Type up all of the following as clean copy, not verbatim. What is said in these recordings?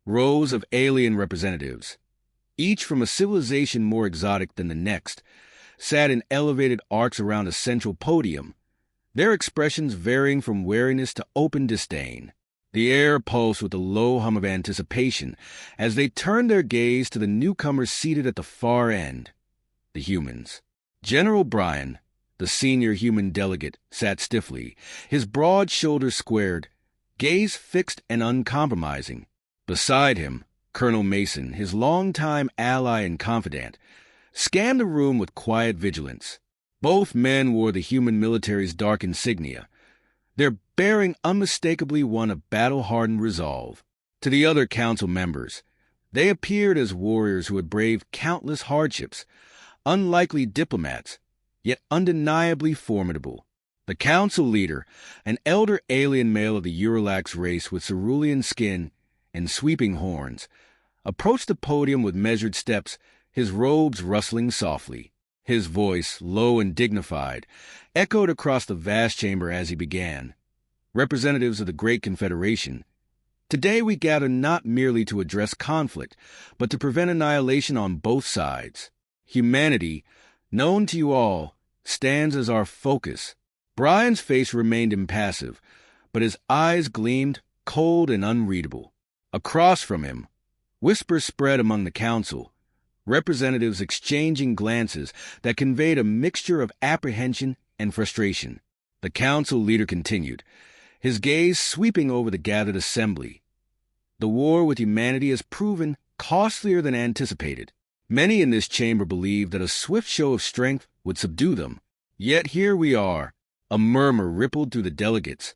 Rows of alien representatives, each from a civilization more exotic than the next, sat in elevated arcs around a central podium, their expressions varying from wariness to open disdain. The air pulsed with a low hum of anticipation as they turned their gaze to the newcomers seated at the far end, the humans. General Bryan, the senior human delegate, sat stiffly, his broad shoulders squared, gaze fixed and uncompromising. Beside him, Colonel Mason, his longtime ally and confidant, scanned the room with quiet vigilance. Both men wore the human military's dark insignia, their bearing unmistakably one of battle-hardened resolve. To the other council members, they appeared as warriors who had braved countless hardships, unlikely diplomats, yet undeniably formidable. The council leader, an elder alien male of the Uralax race with cerulean skin and sweeping horns, approached the podium with measured steps, his robes rustling softly. His voice, low and dignified, echoed across the vast chamber as he began. Representatives of the Great Confederation, today we gather not merely to address conflict, but to prevent annihilation on both sides. Humanity, known to you all, stands as our focus. Bryan's face remained impassive, but his eyes gleamed, cold and unreadable. Across from him, whispers spread among the council, representatives exchanging glances that conveyed a mixture of apprehension and frustration. The council leader continued, his gaze sweeping over the gathered assembly. The war with humanity has proven costlier than anticipated. Many in this chamber believed that a swift show of strength would subdue them. Yet here we are. A murmur rippled through the delegates,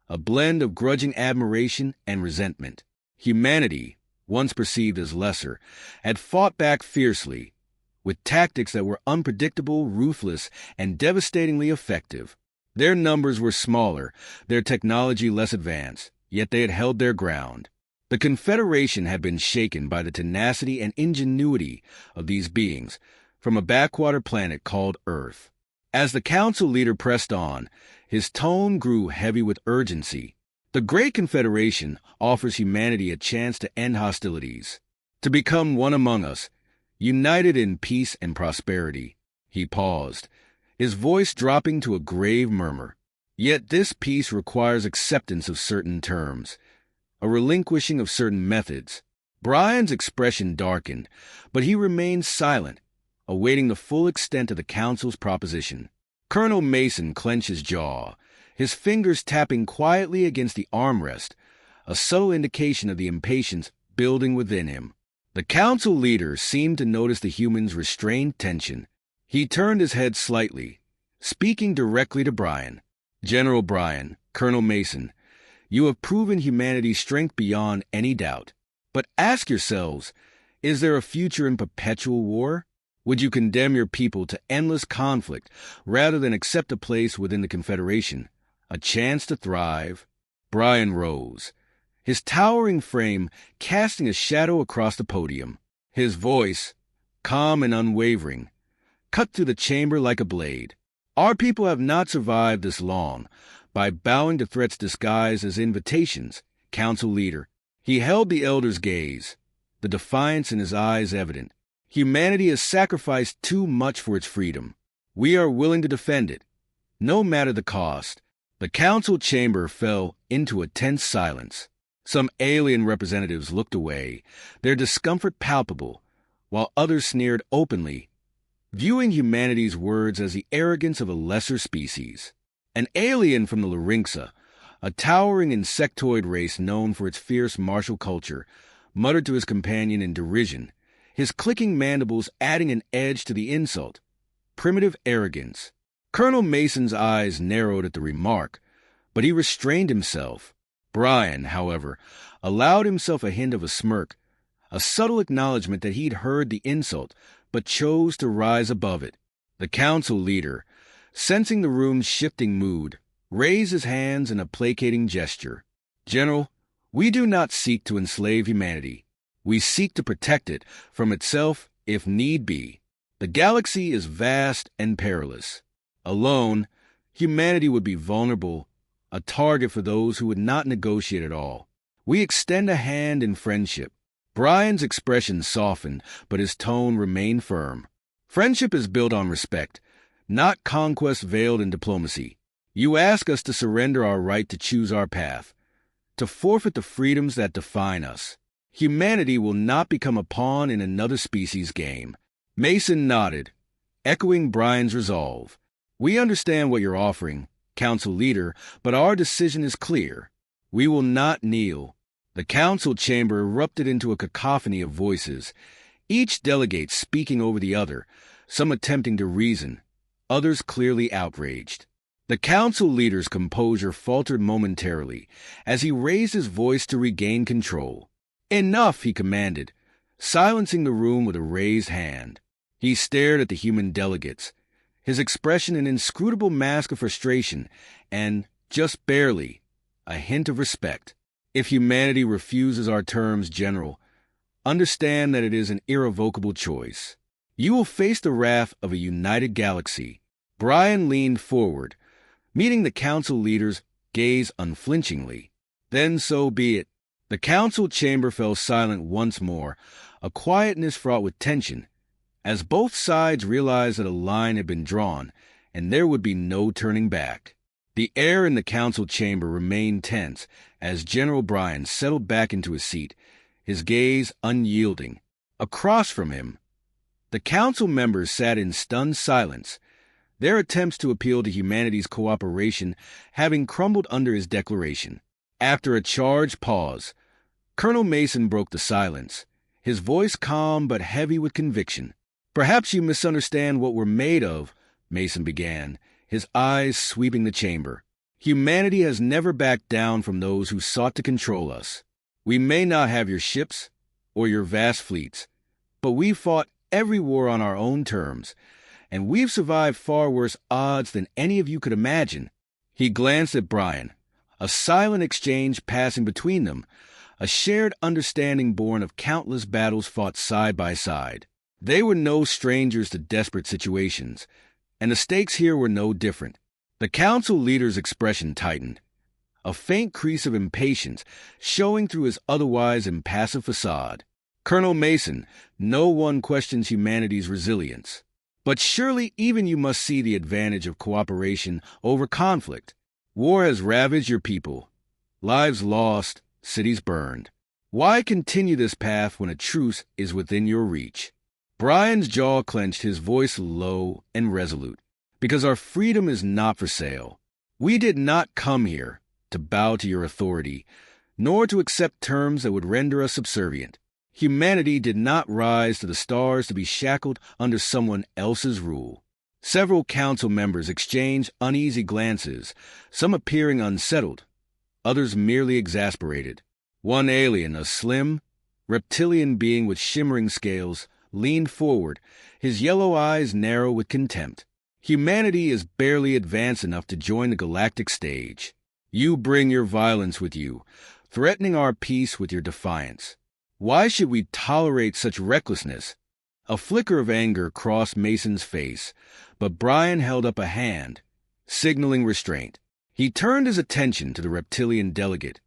a blend of grudging admiration and resentment. Humanity, once perceived as lesser, had fought back fiercely, with tactics that were unpredictable, ruthless, and devastatingly effective. Their numbers were smaller, their technology less advanced, yet they had held their ground. The Confederation had been shaken by the tenacity and ingenuity of these beings from a backwater planet called Earth. As the council leader pressed on, his tone grew heavy with urgency. The Great Confederation offers humanity a chance to end hostilities, to become one among us, united in peace and prosperity. He paused, his voice dropping to a grave murmur. Yet this peace requires acceptance of certain terms, a relinquishing of certain methods. Bryan's expression darkened, but he remained silent, awaiting the full extent of the council's proposition. Colonel Mason clenched his jaw, his fingers tapping quietly against the armrest, a subtle indication of the impatience building within him. The council leader seemed to notice the human's restrained tension. He turned his head slightly, speaking directly to Bryan. General Bryan, Colonel Mason, you have proven humanity's strength beyond any doubt. But ask yourselves, is there a future in perpetual war? Would you condemn your people to endless conflict rather than accept a place within the Confederation, a chance to thrive? Bryan rose, his towering frame casting a shadow across the podium. His voice, calm and unwavering, cut through the chamber like a blade. Our people have not survived this long by bowing to threats disguised as invitations. Council leader, he held the elder's gaze, the defiance in his eyes evident. Humanity has sacrificed too much for its freedom. We are willing to defend it, no matter the cost. The council chamber fell into a tense silence. Some alien representatives looked away, their discomfort palpable, while others sneered openly, viewing humanity's words as the arrogance of a lesser species. An alien from the Larynxa, a towering insectoid race known for its fierce martial culture, muttered to his companion in derision, his clicking mandibles adding an edge to the insult. Primitive arrogance. Colonel Mason's eyes narrowed at the remark, but he restrained himself. Bryan, however, allowed himself a hint of a smirk, a subtle acknowledgement that he'd heard the insult, but chose to rise above it. The council leader, sensing the room's shifting mood, raised his hands in a placating gesture. General, we do not seek to enslave humanity. We seek to protect it from itself if need be. The galaxy is vast and perilous. Alone, humanity would be vulnerable, a target for those who would not negotiate at all. We extend a hand in friendship, Brian's expression softened, but his tone remained firm. Friendship is built on respect, not conquest veiled in diplomacy. You ask us to surrender our right to choose our path, to forfeit the freedoms that define us. Humanity will not become a pawn in another species' game. Mason nodded, echoing Brian's resolve. We understand what you're offering, Council Leader, but our decision is clear. We will not kneel. The council chamber erupted into a cacophony of voices, each delegate speaking over the other, some attempting to reason, others clearly outraged. The council leader's composure faltered momentarily as he raised his voice to regain control. "Enough," he commanded, silencing the room with a raised hand. He stared at the human delegates, his expression an inscrutable mask of frustration and, just barely, a hint of respect. "If humanity refuses our terms, General, understand that it is an irrevocable choice. You will face the wrath of a united galaxy." Brian leaned forward, meeting the council leader's gaze unflinchingly. "Then so be it." The council chamber fell silent once more, a quietness fraught with tension, as both sides realized that a line had been drawn, and there would be no turning back. The air in the council chamber remained tense as General Brian settled back into his seat, his gaze unyielding. Across from him, the council members sat in stunned silence, their attempts to appeal to humanity's cooperation having crumbled under his declaration. After a charged pause, Colonel Mason broke the silence, his voice calm but heavy with conviction. "Perhaps you misunderstand what we're made of," Mason began, his eyes sweeping the chamber. "Humanity has never backed down from those who sought to control us. We may not have your ships or your vast fleets, but we fought every war on our own terms, and we've survived far worse odds than any of you could imagine." He glanced at Brian, a silent exchange passing between them, a shared understanding born of countless battles fought side by side. They were no strangers to desperate situations, and the stakes here were no different. The council leader's expression tightened, a faint crease of impatience showing through his otherwise impassive facade. "Colonel Mason, no one questions humanity's resilience. But surely even you must see the advantage of cooperation over conflict. War has ravaged your people, lives lost, cities burned. Why continue this path when a truce is within your reach?" Brian's jaw clenched, his voice low and resolute. "Because our freedom is not for sale. We did not come here to bow to your authority, nor to accept terms that would render us subservient. Humanity did not rise to the stars to be shackled under someone else's rule." Several council members exchanged uneasy glances, some appearing unsettled, others merely exasperated. One alien, a slim, reptilian being with shimmering scales, leaned forward, his yellow eyes narrow with contempt. "Humanity is barely advanced enough to join the galactic stage. You bring your violence with you, threatening our peace with your defiance. Why should we tolerate such recklessness?" A flicker of anger crossed Mason's face, but Brian held up a hand, signaling restraint. He turned his attention to the reptilian delegate,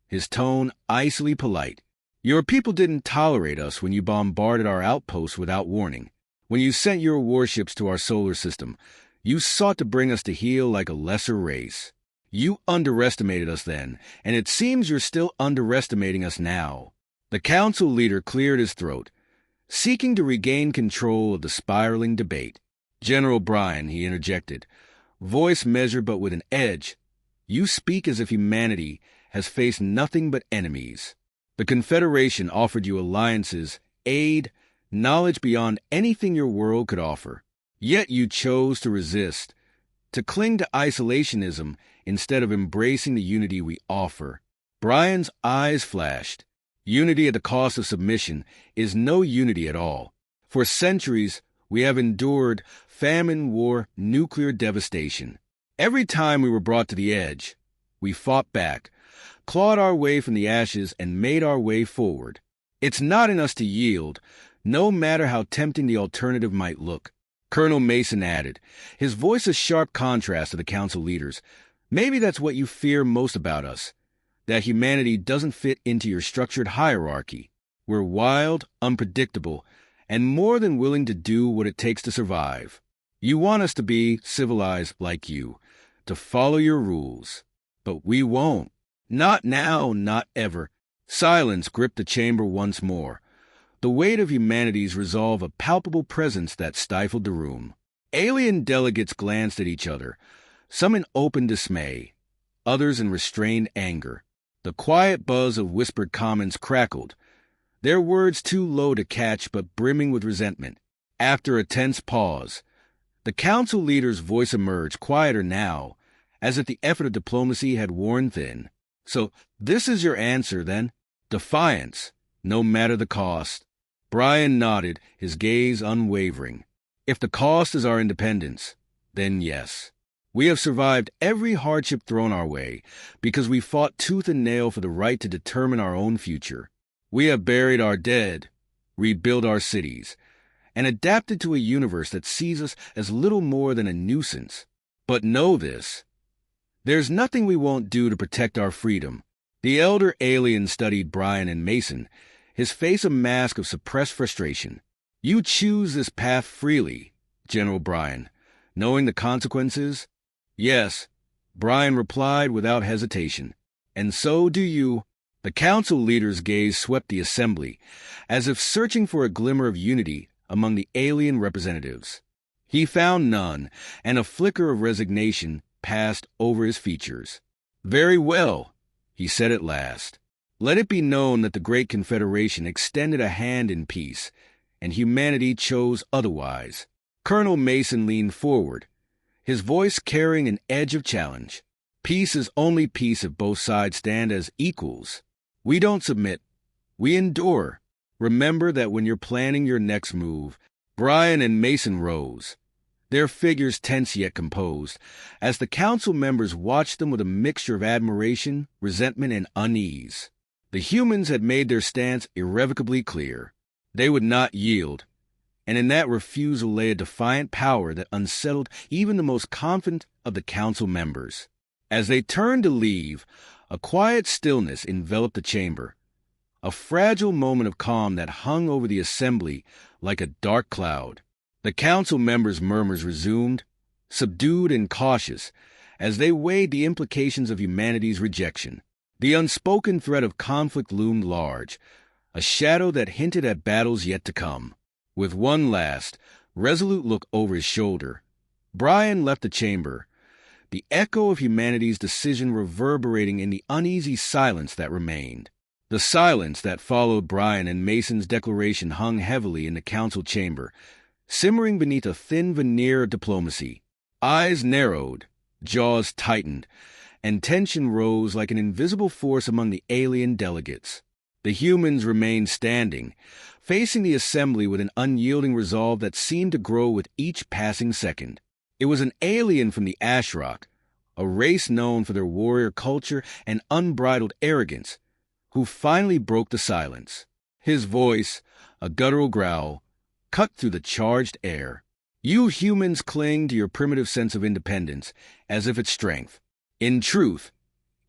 his tone icily polite. "Your people didn't tolerate us when you bombarded our outposts without warning. When you sent your warships to our solar system, you sought to bring us to heel like a lesser race. You underestimated us then, and it seems you're still underestimating us now." The council leader cleared his throat, seeking to regain control of the spiraling debate. "General Brian," he interjected, voice measured but with an edge, "you speak as if humanity has faced nothing but enemies. The Confederation offered you alliances, aid, knowledge beyond anything your world could offer. Yet you chose to resist, to cling to isolationism instead of embracing the unity we offer." Brian's eyes flashed. Unity at the cost of submission is no unity at all. For centuries, we have endured famine, war, nuclear devastation. Every time we were brought to the edge, we fought back, clawed our way from the ashes, and made our way forward. It's not in us to yield, no matter how tempting the alternative might look. Colonel Mason added, his voice a sharp contrast to the council leaders. "Maybe that's what you fear most about us, that humanity doesn't fit into your structured hierarchy." We're wild, unpredictable, and more than willing to do what it takes to survive. You want us to be civilized like you, to follow your rules. But we won't. Not now, not ever. Silence gripped the chamber once more. The weight of humanity's resolve a palpable presence that stifled the room. Alien delegates glanced at each other, some in open dismay, others in restrained anger. The quiet buzz of whispered comments crackled, their words too low to catch but brimming with resentment. After a tense pause, the council leader's voice emerged, quieter now, as if the effort of diplomacy had worn thin. So this is your answer, then? Defiance, no matter the cost. Brian nodded, his gaze unwavering. If the cost is our independence, then yes. We have survived every hardship thrown our way because we fought tooth and nail for the right to determine our own future. We have buried our dead, rebuilt our cities, and adapted to a universe that sees us as little more than a nuisance. But know this. There's nothing we won't do to protect our freedom. The elder alien studied Brian and Mason, his face a mask of suppressed frustration. You choose this path freely, General Brian, knowing the consequences? Yes, Brian replied without hesitation. And so do you. The council leader's gaze swept the assembly, as if searching for a glimmer of unity among the alien representatives. He found none, and a flicker of resignation passed over his features. Very well, he said at last. Let it be known that the Great Confederation extended a hand in peace, and humanity chose otherwise. Colonel Mason leaned forward, his voice carrying an edge of challenge. Peace is only peace if both sides stand as equals. We don't submit. We endure. Remember that when you're planning your next move. Brian and Mason rose, their figures tense yet composed, as the council members watched them with a mixture of admiration, resentment, and unease. The humans had made their stance irrevocably clear. They would not yield, and in that refusal lay a defiant power that unsettled even the most confident of the council members. As they turned to leave, a quiet stillness enveloped the chamber, a fragile moment of calm that hung over the assembly like a dark cloud. The council members' murmurs resumed, subdued and cautious, as they weighed the implications of humanity's rejection. The unspoken threat of conflict loomed large, a shadow that hinted at battles yet to come. With one last, resolute look over his shoulder, Brian left the chamber, the echo of humanity's decision reverberating in the uneasy silence that remained. The silence that followed Brian and Mason's declaration hung heavily in the council chamber, simmering beneath a thin veneer of diplomacy. Eyes narrowed, jaws tightened, and tension rose like an invisible force among the alien delegates. The humans remained standing, facing the assembly with an unyielding resolve that seemed to grow with each passing second. It was an alien from the Ashrock, a race known for their warrior culture and unbridled arrogance, who finally broke the silence. His voice, a guttural growl, cut through the charged air. You humans cling to your primitive sense of independence as if it's strength. In truth,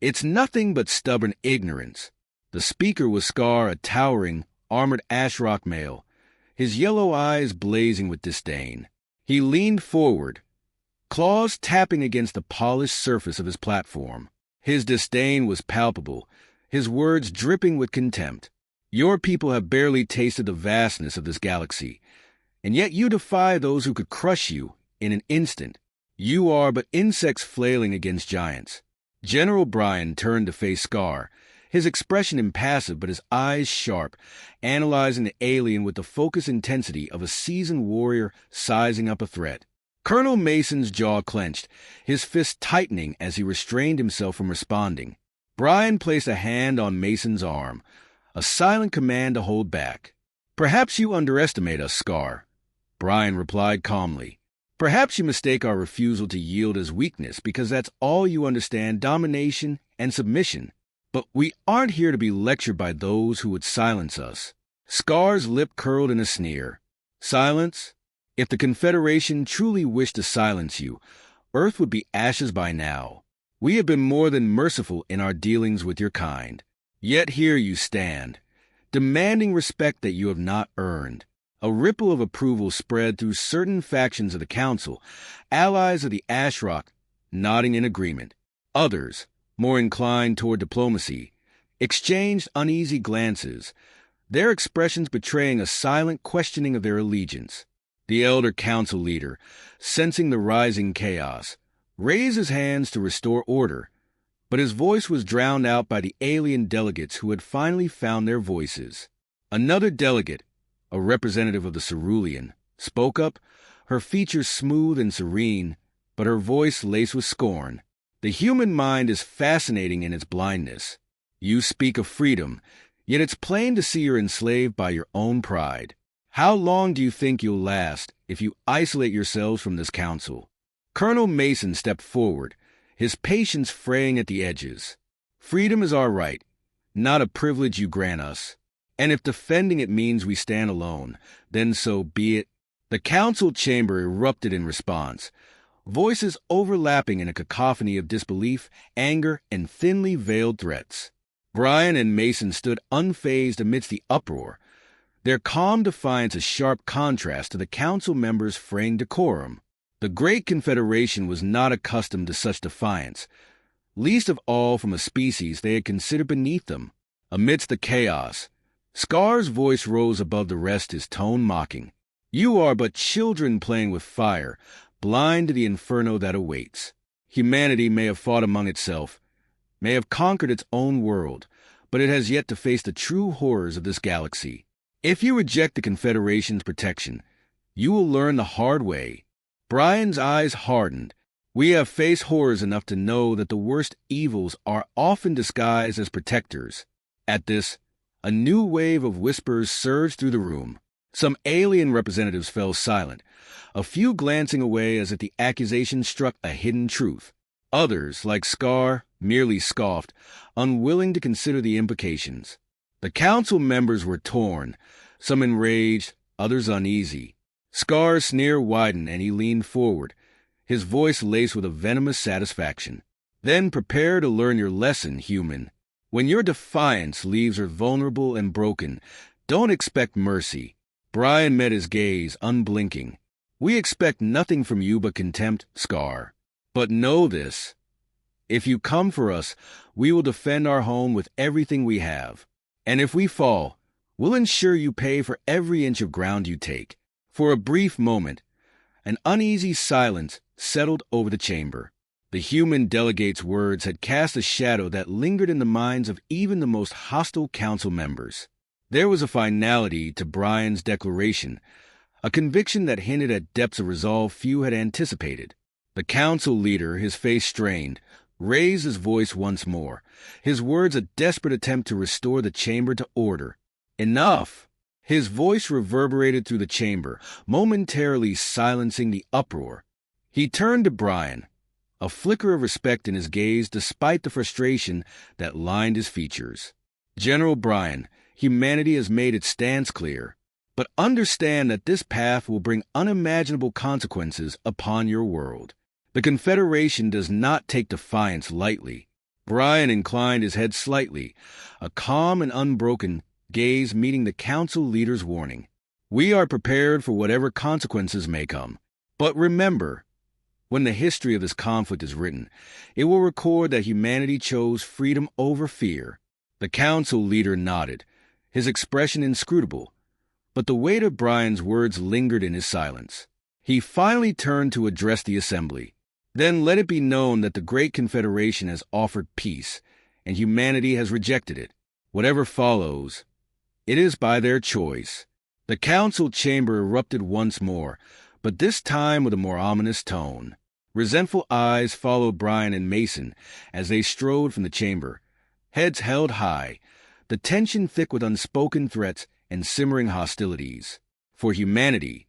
it's nothing but stubborn ignorance. The speaker was Scar, a towering, armored Ashrock male, his yellow eyes blazing with disdain. He leaned forward, claws tapping against the polished surface of his platform. His disdain was palpable, his words dripping with contempt. Your people have barely tasted the vastness of this galaxy, and yet you defy those who could crush you in an instant. You are but insects flailing against giants. General Brian turned to face Scar, his expression impassive but his eyes sharp, analyzing the alien with the focused intensity of a seasoned warrior sizing up a threat. Colonel Mason's jaw clenched, his fist tightening as he restrained himself from responding. Brian placed a hand on Mason's arm, a silent command to hold back. Perhaps you underestimate us, Scar, Brian replied calmly. Perhaps you mistake our refusal to yield as weakness because that's all you understand, domination and submission. But we aren't here to be lectured by those who would silence us. Scar's lip curled in a sneer. Silence? If the Confederation truly wished to silence you, Earth would be ashes by now. We have been more than merciful in our dealings with your kind. Yet here you stand, demanding respect that you have not earned. A ripple of approval spread through certain factions of the council, allies of the Ash Rock nodding in agreement. Others, more inclined toward diplomacy, exchanged uneasy glances, their expressions betraying a silent questioning of their allegiance. The elder council leader, sensing the rising chaos, raised his hands to restore order, but his voice was drowned out by the alien delegates who had finally found their voices. Another delegate, a representative of the Cerulean, spoke up, her features smooth and serene, but her voice laced with scorn. The human mind is fascinating in its blindness. You speak of freedom, yet it's plain to see you're enslaved by your own pride. How long do you think you'll last if you isolate yourselves from this council? Colonel Mason stepped forward, his patience fraying at the edges. Freedom is our right, not a privilege you grant us. And if defending it means we stand alone, then so be it. The council chamber erupted in response, voices overlapping in a cacophony of disbelief, anger, and thinly veiled threats. Brian and Mason stood unfazed amidst the uproar, their calm defiance a sharp contrast to the council members' fraying decorum. The Great Confederation was not accustomed to such defiance, least of all from a species they had considered beneath them. Amidst the chaos, Scar's voice rose above the rest, his tone mocking. You are but children playing with fire, blind to the inferno that awaits. Humanity may have fought among itself, may have conquered its own world, but it has yet to face the true horrors of this galaxy. If you reject the Confederation's protection, you will learn the hard way. Brian's eyes hardened. We have faced horrors enough to know that the worst evils are often disguised as protectors. At this, a new wave of whispers surged through the room. Some alien representatives fell silent, a few glancing away as if the accusation struck a hidden truth. Others, like Scar, merely scoffed, unwilling to consider the implications. The council members were torn, some enraged, others uneasy. Scar's sneer widened and he leaned forward, his voice laced with a venomous satisfaction. Then prepare to learn your lesson, human. When your defiance leaves her vulnerable and broken, don't expect mercy. Brian met his gaze, unblinking. We expect nothing from you but contempt, Scar. But know this. If you come for us, we will defend our home with everything we have. And if we fall, we'll ensure you pay for every inch of ground you take. For a brief moment, an uneasy silence settled over the chamber. The human delegate's words had cast a shadow that lingered in the minds of even the most hostile council members. There was a finality to Brian's declaration, a conviction that hinted at depths of resolve few had anticipated. The council leader, his face strained, raised his voice once more, his words a desperate attempt to restore the chamber to order. Enough! His voice reverberated through the chamber, momentarily silencing the uproar. He turned to Brian, a flicker of respect in his gaze despite the frustration that lined his features. General Brian, humanity has made its stance clear, but understand that this path will bring unimaginable consequences upon your world. The Confederation does not take defiance lightly. Brian inclined his head slightly, a calm and unbroken gaze meeting the council leader's warning. We are prepared for whatever consequences may come. But remember, when the history of this conflict is written, it will record that humanity chose freedom over fear. The council leader nodded, his expression inscrutable, but the weight of Brian's words lingered in his silence. He finally turned to address the assembly. Then let it be known that the Great Confederation has offered peace, and humanity has rejected it. Whatever follows, it is by their choice. The council chamber erupted once more, but this time with a more ominous tone. Resentful eyes followed Brian and Mason as they strode from the chamber, heads held high, the tension thick with unspoken threats and simmering hostilities. For humanity,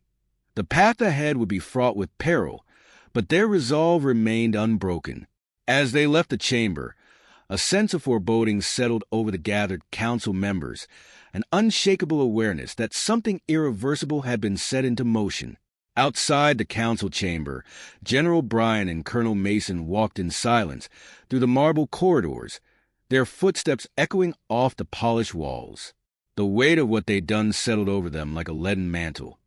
the path ahead would be fraught with peril, but their resolve remained unbroken. As they left the chamber, a sense of foreboding settled over the gathered council members, an unshakable awareness that something irreversible had been set into motion. Outside the council chamber, General Brian and Colonel Mason walked in silence through the marble corridors, their footsteps echoing off the polished walls. The weight of what they'd done settled over them like a leaden mantle.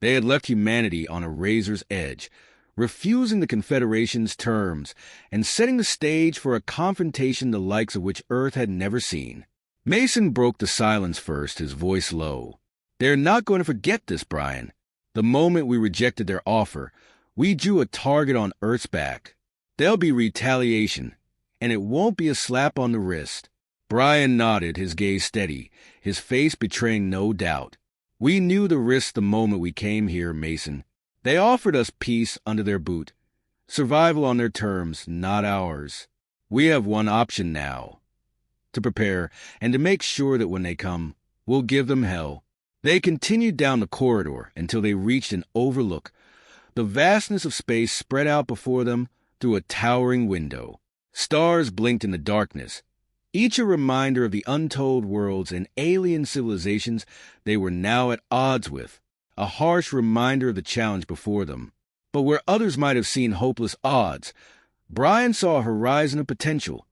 They had left humanity on a razor's edge, refusing the Confederation's terms and setting the stage for a confrontation the likes of which Earth had never seen. Mason broke the silence first, his voice low. "They're not going to forget this, Brian. The moment we rejected their offer, we drew a target on Earth's back. There'll be retaliation, and it won't be a slap on the wrist." Brian nodded, his gaze steady, his face betraying no doubt. "We knew the risk the moment we came here, Mason. They offered us peace under their boot, survival on their terms, not ours. We have one option now: to prepare and to make sure that when they come, we'll give them hell." They continued down the corridor until they reached an overlook. The vastness of space spread out before them through a towering window. Stars blinked in the darkness, each a reminder of the untold worlds and alien civilizations they were now at odds with, a harsh reminder of the challenge before them. But where others might have seen hopeless odds, Brian saw a horizon of potential,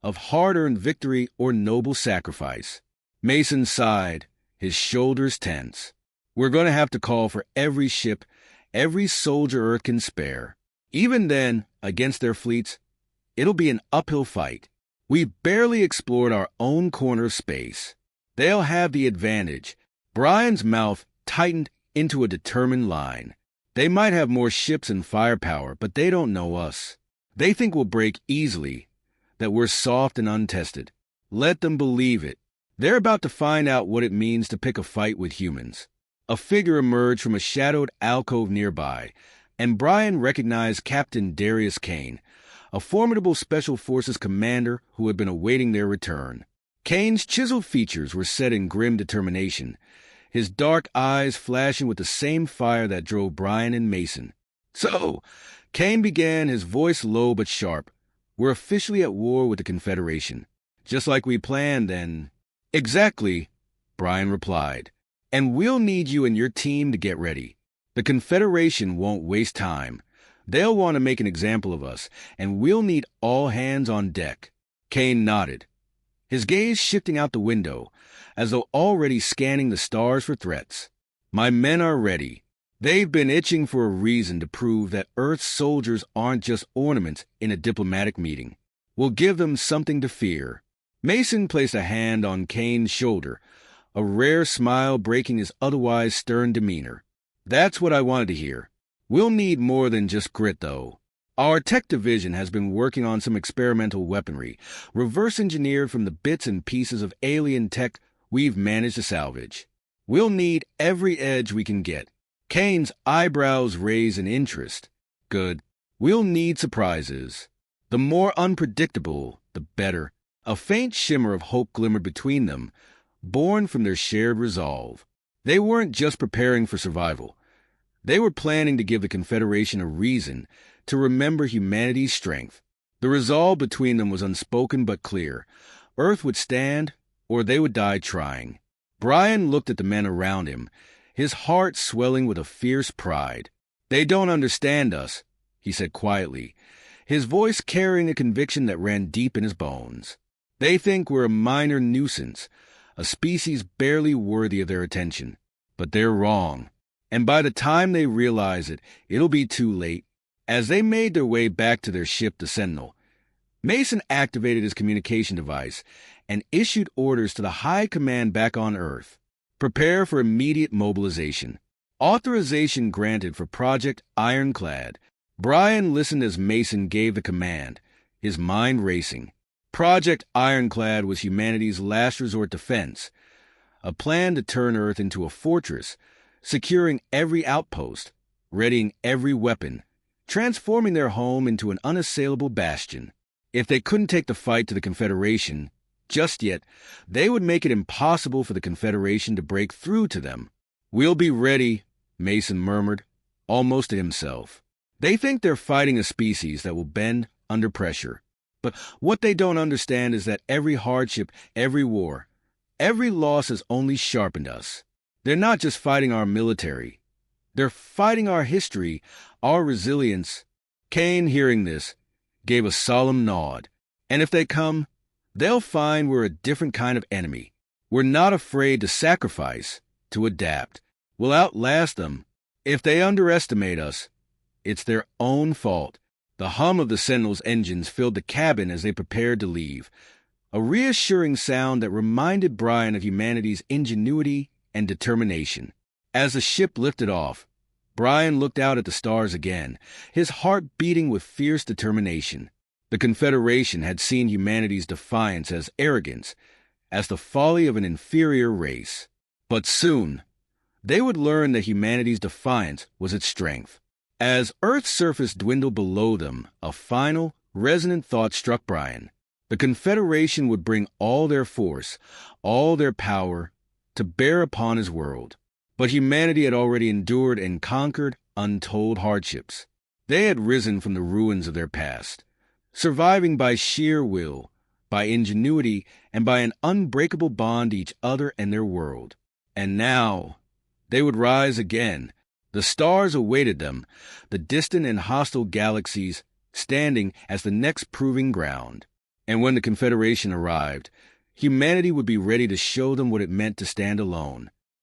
of hard-earned victory or noble sacrifice. Mason sighed, his shoulders tense. "We're going to have to call for every ship, every soldier Earth can spare. Even then, against their fleets, it'll be an uphill fight. We barely explored our own corner of space. They'll have the advantage." Brian's mouth tightened into a determined line. "They might have more ships and firepower, but they don't know us. They think we'll break easily, that we're soft and untested. Let them believe it. They're about to find out what it means to pick a fight with humans." A figure emerged from a shadowed alcove nearby, and Brian recognized Captain Darius Kane, a formidable Special Forces commander who had been awaiting their return. Kane's chiseled features were set in grim determination, his dark eyes flashing with the same fire that drove Brian and Mason. "So," Kane began, his voice low but sharp, "we're officially at war with the Confederation. Just like we planned, then." "Exactly," Brian replied. "And we'll need you and your team to get ready. The Confederation won't waste time. They'll want to make an example of us, and we'll need all hands on deck." Kane nodded, his gaze shifting out the window, as though already scanning the stars for threats. "My men are ready. They've been itching for a reason to prove that Earth's soldiers aren't just ornaments in a diplomatic meeting. We'll give them something to fear." Mason placed a hand on Kane's shoulder, a rare smile breaking his otherwise stern demeanor. "That's what I wanted to hear. We'll need more than just grit, though. Our tech division has been working on some experimental weaponry, reverse-engineered from the bits and pieces of alien tech we've managed to salvage. We'll need every edge we can get." Kane's eyebrows raised in interest. "Good. We'll need surprises. The more unpredictable, the better." A faint shimmer of hope glimmered between them, born from their shared resolve. They weren't just preparing for survival. They were planning to give the Confederation a reason to remember humanity's strength. The resolve between them was unspoken but clear. Earth would stand, or they would die trying. Brian looked at the men around him, his heart swelling with a fierce pride. "They don't understand us," he said quietly, his voice carrying a conviction that ran deep in his bones. "They think we're a minor nuisance, a species barely worthy of their attention. But they're wrong. And by the time they realize it, it'll be too late." As they made their way back to their ship, the Sentinel, Mason activated his communication device and issued orders to the High Command back on Earth. "Prepare for immediate mobilization." Authorization granted for Project Ironclad. Brian listened as Mason gave the command, his mind racing. Project Ironclad was humanity's last resort defense, a plan to turn Earth into a fortress, securing every outpost, readying every weapon, transforming their home into an unassailable bastion. If they couldn't take the fight to the Confederation just yet, they would make it impossible for the Confederation to break through to them. "We'll be ready," Mason murmured, almost to himself. They think they're fighting a species that will bend under pressure. But what they don't understand is that every hardship, every war, every loss has only sharpened us. They're not just fighting our military. They're fighting our history, our resilience. Kane, hearing this, gave a solemn nod. "And if they come, they'll find we're a different kind of enemy. We're not afraid to sacrifice, to adapt. We'll outlast them. If they underestimate us, it's their own fault. The hum of the Sentinel's engines filled the cabin as they prepared to leave, a reassuring sound that reminded Brian of humanity's ingenuity and determination. As the ship lifted off, Brian looked out at the stars again, his heart beating with fierce determination. The Confederation had seen humanity's defiance as arrogance, as the folly of an inferior race. But soon, they would learn that humanity's defiance was its strength. As Earth's surface dwindled below them, a final, resonant thought struck Brian. The Confederation would bring all their force, all their power, to bear upon his world. But humanity had already endured and conquered untold hardships. They had risen from the ruins of their past, surviving by sheer will, by ingenuity, and by an unbreakable bond to each other and their world. And now, they would rise again. The stars awaited them, the distant and hostile galaxies standing as the next proving ground. And when the Confederation arrived, humanity would be ready to show them what it meant to stand alone,